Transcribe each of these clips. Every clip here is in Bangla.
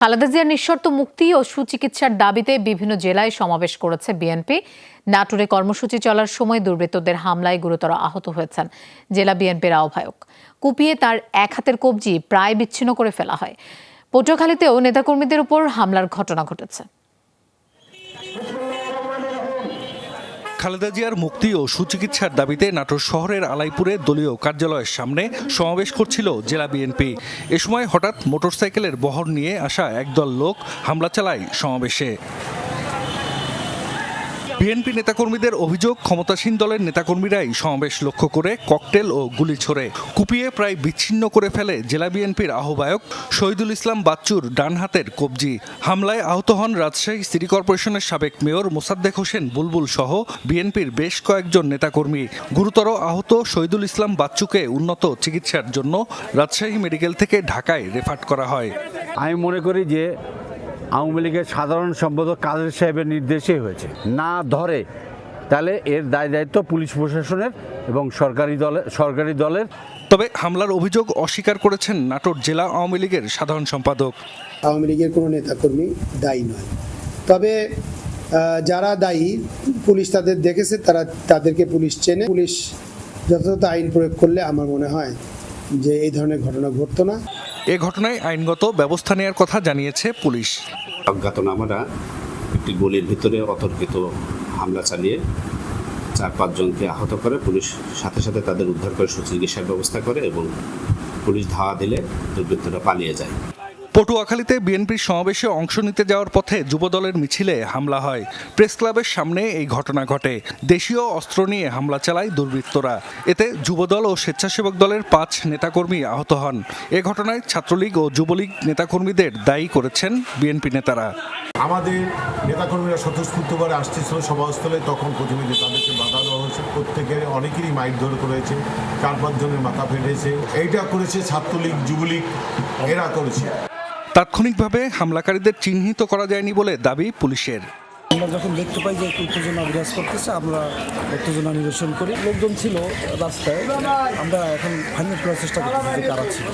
খালেদা জিয়ার নিঃশর্ত মুক্তি ও সুচিকিৎসার দাবিতে বিভিন্ন জেলায় সমাবেশ করেছে বিএনপি। নাটোরে কর্মসূচি চলার সময় দুর্বৃত্তদের হামলায় গুরুতর আহত হয়েছেন জেলা বিএনপির আহ্বায়ক। কুপিয়ে তার এক হাতের কবজি প্রায় বিচ্ছিন্ন করে ফেলা হয়। পটুয়াখালীতেও নেতাকর্মীদের উপর হামলার ঘটনা ঘটেছে। খালেদা জিয়ার মুক্তি ও সুচিকিৎসার দাবিতে নাটোর শহরের আলাইপুরে দলীয় কার্যালয়ের সামনে সমাবেশ করছিল জেলা বিএনপি। এ সময় হঠাৎ মোটরসাইকেলের বহর নিয়ে আসা একদল লোক হামলা চালায় সমাবেশে। বিএনপি নেতাকর্মীদের অভিযোগ, ক্ষমতাসীন দলের নেতাকর্মীরাই সমাবেশ লক্ষ্য করে ককটেল ও গুলি ছোড়ে কুপিয়ে প্রায় বিচ্ছিন্ন করে ফেলে জেলা বিএনপির আহ্বায়ক শহীদুল ইসলাম বাচ্চুর ডান হাতের কবজি। হামলায় আহত হন রাজশাহী সিটি কর্পোরেশনের সাবেক মেয়র মোসাদ্দেক হোসেন বুলবুল সহ বিএনপির বেশ কয়েকজন নেতাকর্মী। গুরুতর আহত শহীদুল ইসলাম বাচ্চুকে উন্নত চিকিৎসার জন্য রাজশাহী মেডিকেল থেকে ঢাকায় রেফার করা হয়। আমি মনে করি যে আওয়ামী লীগের সাধারণ সম্পাদক কাদের সাহেবের নির্দেশেই হয়েছে। না ধরে তাহলে এর দায়িত্ব পুলিশ প্রশাসনের এবং সরকারি দলের। তবে হামলার অভিযোগ অস্বীকার করেছেন নাটোর জেলা আওয়ামী লীগের সাধারণ সম্পাদক। আওয়ামী লীগের কোনো নেতাকর্মী দায়ী নয়, তবে যারা দায়ী পুলিশ তাদের দেখেছে, তাদেরকে পুলিশ চেনে। পুলিশ যথাযথ আইন প্রয়োগ করলে আমার মনে হয় যে এই ধরনের ঘটনা ঘটতো না। এ ঘটনায় আইনগত ব্যবস্থা নেওয়ার কথা জানিয়েছে পুলিশ। অজ্ঞাতনামারা একটি গলির ভিতরে অতর্কিত হামলা চালিয়ে 4-5 জনকে আহত করে। পুলিশ সাথে সাথে তাদের উদ্ধার করে সুচিকিৎসার ব্যবস্থা করে এবং পুলিশ ধাওয়া দিলে দুর্বৃত্তরা পালিয়ে যায়। পটুয়াখালীতে বিএনপির সমাবেশে অংশ নিতে যাওয়ার পথে যুবদলের মিছিলে হামলা হয়। প্রেস ক্লাবের সামনে এই ঘটনা ঘটে। দেশীয় অস্ত্র নিয়ে হামলা চালায় দুর্বৃত্তরা। এতে যুবদল ও স্বেচ্ছাসেবক দলের 5 নেতাকর্মী আহত হন। এ ঘটনায় ছাত্রলীগ ও যুবলীগ নেতাকর্মীদের দায়ী করেছেন বিএনপি নেতারা। আমাদের নেতাকর্মীরা স্বতঃস্ফূর্তভাবে আসতেছিল সভাস্থলে, তখন প্রথমে যে তাদেরকে বাধা দেওয়া হয়েছে। প্রত্যেকের অনেকেরই মাইরধর করেছে, 4-5 জনের মাথা ফেটেছে। এইটা করেছে ছাত্রলীগ, যুবলীগ, এরা করেছে। তাৎক্ষণিকভাবে হামলাকারীদের চিহ্নিত করা যায়নি বলে দাবি পুলিশের। আমরা যখন দেখতে পাই যে উত্তেজনা বিরাজ করতেছে, আমরা উত্তেজনা নিরসন করি। লোকজন ছিল রাস্তায়, আমরা এখন ফাইনাল করার চেষ্টা করতেছি যে কারা ছিল।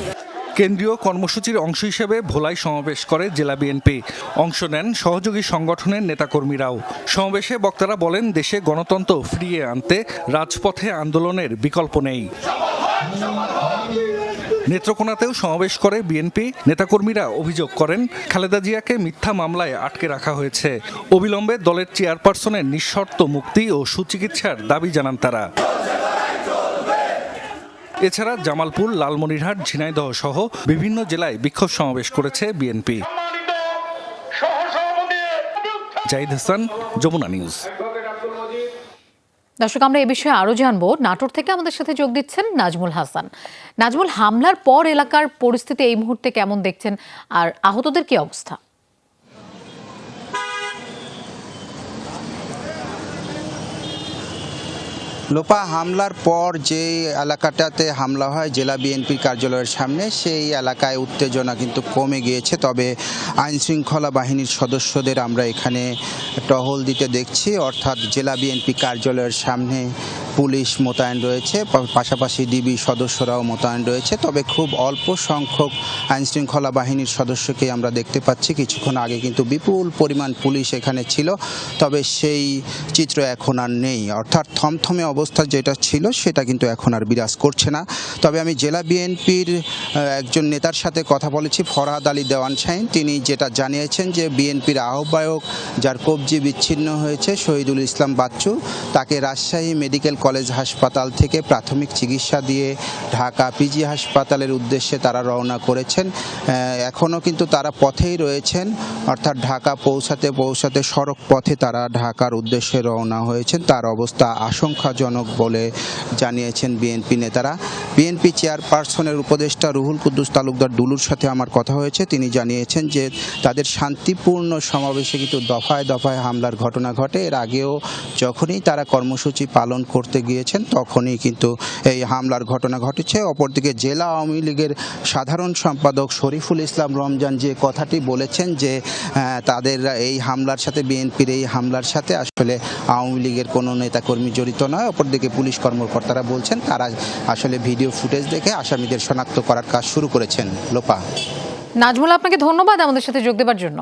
কেন্দ্রীয় কর্মসূচির অংশ হিসেবে ভোলায় সমাবেশ করে জেলা বিএনপি। অংশ নেন সহযোগী সংগঠনের নেতাকর্মীরাও। সমাবেশে বক্তারা বলেন, দেশে গণতন্ত্র ফিরিয়ে আনতে রাজপথে আন্দোলনের বিকল্প নেই। নেত্রকোনাতেও সমাবেশ করে বিএনপি। নেতাকর্মীরা অভিযোগ করেন, খালেদা জিয়াকে মিথ্যা মামলায় আটকে রাখা হয়েছে। অবিলম্বে দলের চেয়ারপারসনের নিঃশর্ত মুক্তি ও সুচিকিৎসার দাবি জানান তারা। এছাড়া জামালপুর, লালমনিরহাট, ঝিনাইদহ সহ বিভিন্ন জেলায় বিক্ষোভ সমাবেশ করেছে বিএনপি। জাহিদ হাসান, যমুনা নিউজ। দর্শক, আমরা এ বিষয়ে আরো জানবো। নাটোর থেকে আমাদের সাথে যোগ দিচ্ছেন নাজমুল হাসান। নাজমুল, হামলার পর এলাকার পরিস্থিতি এই মুহূর্তে কেমন দেখছেন, আর আহতদের কি অবস্থা? লোপা, হামলার পর যে এলাকাটাতে হামলা হয় জেলা বিএনপির কার্যালয়ের সামনে, সেই এলাকায় উত্তেজনা কিন্তু কমে গিয়েছে। তবে আইনশৃঙ্খলা বাহিনীর সদস্যদের আমরা এখানে টহল দিতে দেখছি, অর্থাৎ জেলা বিএনপি কার্যালয়ের সামনে পুলিশ মোতায়েন রয়েছে, পাশাপাশি ডিবি সদস্যরাও মোতায়েন রয়েছে। তবে খুব অল্প সংখ্যক আইনশৃঙ্খলা বাহিনীর সদস্যকে আমরা দেখতে পাচ্ছি। কিছুক্ষণ আগে কিন্তু বিপুল পরিমাণ পুলিশ এখানে ছিল, তবে সেই চিত্র এখন আর নেই। অর্থাৎ থমথমে অবস্থা যেটা ছিল সেটা কিন্তু এখন আর বিরাজ করছে না। তবে আমি জেলা বিএনপির একজন নেতার সাথে কথা বলেছি, ফরহাদ আলী দেওয়ান শাহিন। তিনি যেটা জানিয়েছেন যে বিএনপির আহ্বায়ক যার কবজি বিচ্ছিন্ন হয়েছে, শহীদুল ইসলাম বাচ্চু, তাকে রাজশাহী মেডিকেল কলেজ হাসপাতাল থেকে প্রাথমিক চিকিৎসা দিয়ে ঢাকা পিজি হাসপাতালের উদ্দেশ্যে তারা রওনা করেছেন। এখনও কিন্তু তারা পথেই রয়েছেন, অর্থাৎ ঢাকা পৌঁছাতে সড়ক পথে তারা ঢাকার উদ্দেশ্যে রওনা হয়েছেন। তার অবস্থা আশঙ্কাজনক বলে জানিয়েছেন বিএনপি নেতারা। বিএনপি চেয়ারপারসনের উপদেষ্টা রুহুল কুদ্দুস তালুকদার দুলুর সাথে আমার কথা হয়েছে। তিনি জানিয়েছেন যে তাদের শান্তিপূর্ণ সমাবেশে কিন্তু দফায় দফায় হামলার ঘটনা ঘটে। এর আগেও যখনই তারা কর্মসূচি পালন করতে গিয়েছেন তখনই কিন্তু এই হামলার ঘটনা ঘটেছে। অপরদিকে জেলা আওয়ামী লীগের সাধারণ সম্পাদক শরীফুল ইসলাম রমজান যে কথাটি বলেছেন যে তাদের এই হামলার সাথে, বিএনপির এই হামলার সাথে আসলে আওয়ামী লীগের কোনো নেতাকর্মী জড়িত নয়। অপরদিকে পুলিশ কর্মকর্তারা বলছেন তারা আসলে ভিডিও ফুটেজ দেখে আসামিদের শনাক্ত করার কাজ শুরু করেছেন। লোপা। নাজমুল, আপনাকে ধন্যবাদ আমাদের সাথে যোগ দেওয়ার জন্য।